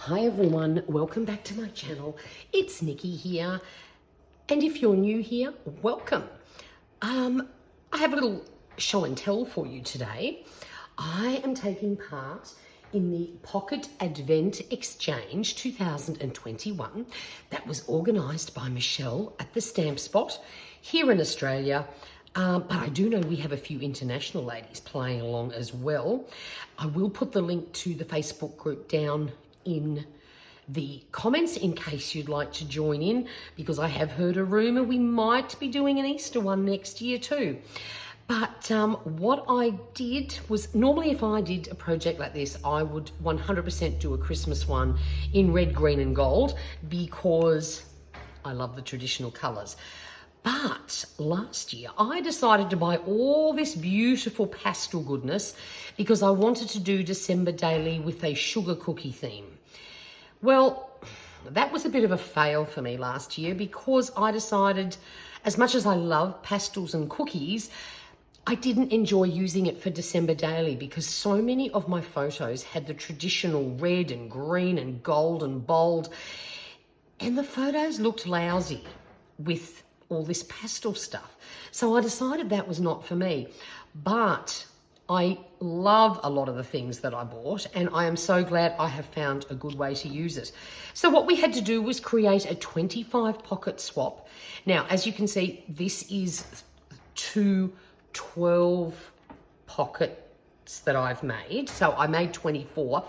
Hi everyone, welcome back to my channel. It's Nikki here, and if you're new here, welcome. I have a little show and tell for you today. I am taking part in the Pocket Advent Exchange 2021 that was organised by Michelle at the Stamp Spot here in Australia. But I do know we have a few international ladies playing along as well. I will put the link to the Facebook group down in the comments in case you'd like to join in, because I have heard a rumour we might be doing an Easter one next year too. But what I did was, normally if I did a project like this, I would 100% do a Christmas one in red, green and gold, because I love the traditional colours. But last year, I decided to buy all this beautiful pastel goodness because I wanted to do December Daily with a sugar cookie theme. Well, that was a bit of a fail for me last year because I decided, as much as I love pastels and cookies, I didn't enjoy using it for December Daily because so many of my photos had the traditional red and green and gold and bold, and the photos looked lousy with all this pastel stuff. So I decided that was not for me. But I love a lot of the things that I bought, and I am so glad I have found a good way to use it. So what we had to do was create a 25 pocket swap. Now, as you can see, this is 2 12 pockets that I've made. So I made 24,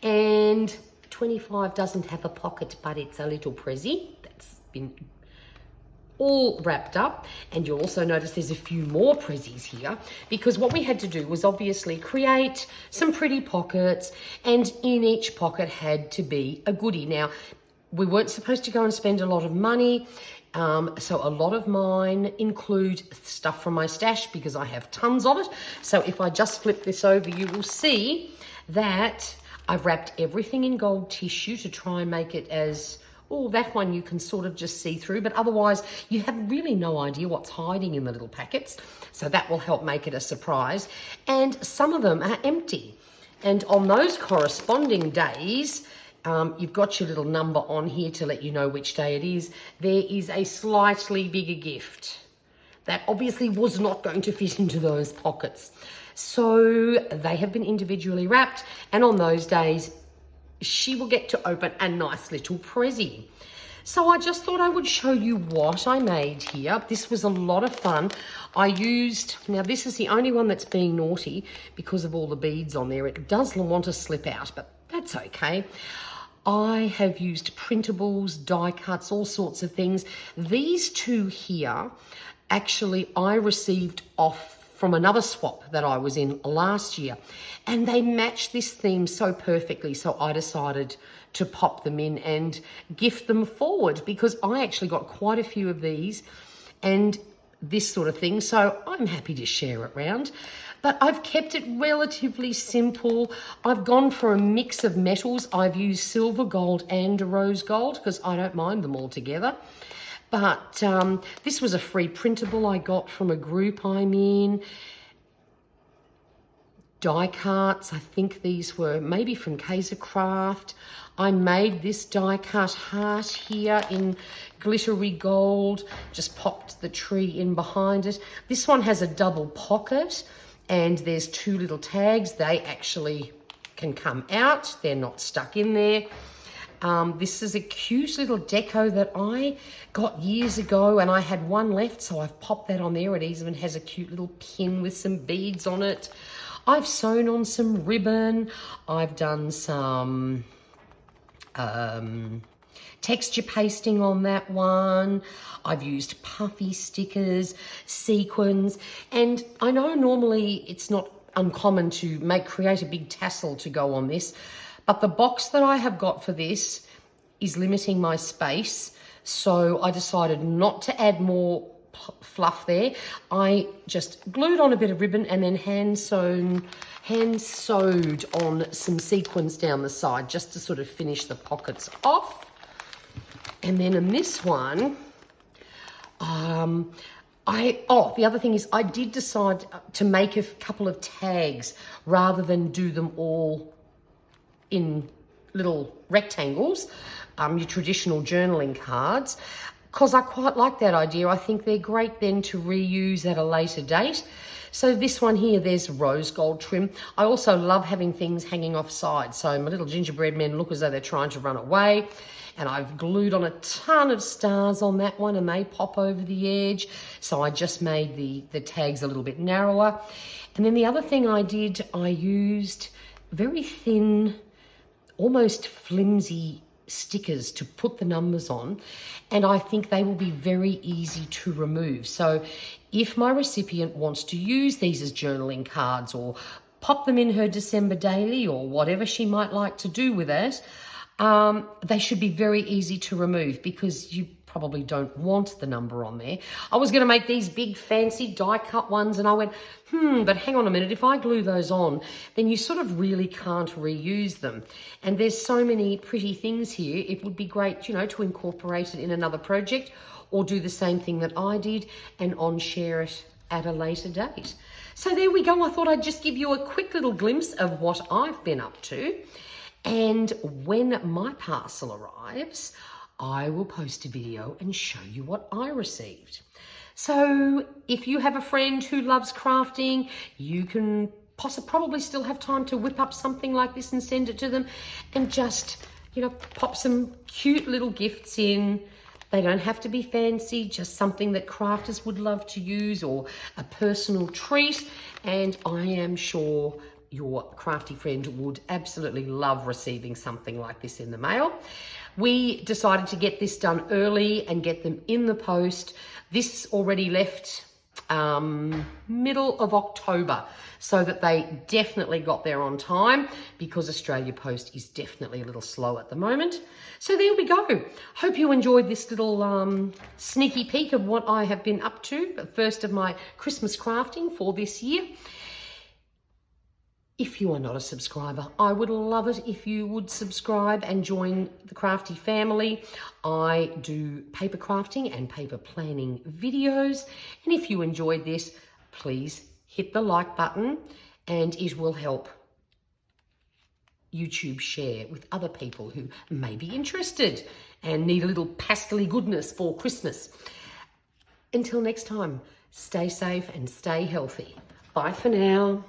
and 25 doesn't have a pocket, but it's a little prezzy that's been all wrapped up. And you'll also notice there's a few more prezzies here, because what we had to do was obviously create some pretty pockets, and in each pocket had to be a goodie. Now, we weren't supposed to go and spend a lot of money, so a lot of mine include stuff from my stash because I have tons of it. So if I just flip this over, you will see that I've wrapped everything in gold tissue to try and make it as, oh, that one you can sort of just see through, but otherwise you have really no idea what's hiding in the little packets. So that will help make it a surprise. And some of them are empty. And on those corresponding days, you've got your little number on here to let you know which day it is. There is a slightly bigger gift that obviously was not going to fit into those pockets. So they have been individually wrapped, and on those days, she will get to open a nice little prezzy. So I just thought I would show you what I made here. This was a lot of fun. I used, now this is the only one that's being naughty because of all the beads on there. It does want to slip out, but that's okay. I have used printables, die cuts, all sorts of things. These two here, actually I received off from another swap that I was in last year, and they match this theme so perfectly. So I decided to pop them in and gift them forward, because I actually got quite a few of these and this sort of thing. So I'm happy to share it around. But I've kept it relatively simple. I've gone for a mix of metals. I've used silver, gold and rose gold because I don't mind them all together. But this was a free printable I got from a group I'm in. Die cuts, I think these were maybe from Kaisercraft. I made this die cut heart here in glittery gold, just popped the tree in behind it. This one has a double pocket, and there's 2 little tags. They actually can come out. They're not stuck in there. This is a cute little deco that I got years ago, and I had one left, so I've popped that on there. It even has a cute little pin with some beads on it. I've sewn on some ribbon. I've done some texture pasting on that one. I've used puffy stickers, sequins, and I know normally it's not uncommon to create a big tassel to go on this, but the box that I have got for this is limiting my space, so I decided not to add more fluff there. I just glued on a bit of ribbon and then hand sewed on some sequins down the side just to sort of finish the pockets off. And then in this one, the other thing is I did decide to make a couple of tags rather than do them all in little rectangles, your traditional journaling cards, because I quite like that idea. I think they're great then to reuse at a later date. So this one here, there's rose gold trim. I also love having things hanging off sides. So my little gingerbread men look as though they're trying to run away. And I've glued on a ton of stars on that one and they pop over the edge. So I just made the tags a little bit narrower. And then the other thing I did, I used very thin, almost flimsy stickers to put the numbers on, and I think they will be very easy to remove. So if my recipient wants to use these as journaling cards or pop them in her December daily or whatever she might like to do with it, they should be very easy to remove because you probably don't want the number on there. I was going to make these big fancy die cut ones and I went, but hang on a minute, if I glue those on, then you sort of really can't reuse them. And there's so many pretty things here. It would be great, you know, to incorporate it in another project or do the same thing that I did and on-share it at a later date. So there we go. I thought I'd just give you a quick little glimpse of what I've been up to. And when my parcel arrives, I will post a video and show you what I received. So if you have a friend who loves crafting, you can probably still have time to whip up something like this and send it to them and just, you know, pop some cute little gifts in. They don't have to be fancy, just something that crafters would love to use or a personal treat. And I am sure your crafty friend would absolutely love receiving something like this in the mail. We decided to get this done early and get them in the post. This already left middle of October, so that they definitely got there on time because Australia Post is definitely a little slow at the moment. So there we go. Hope you enjoyed this little sneaky peek of what I have been up to, first of my Christmas crafting for this year. If you are not a subscriber, I would love it if you would subscribe and join the Crafty family. I do paper crafting and paper planning videos. And if you enjoyed this, please hit the like button and it will help YouTube share with other people who may be interested and need a little pastely goodness for Christmas. Until next time, stay safe and stay healthy. Bye for now.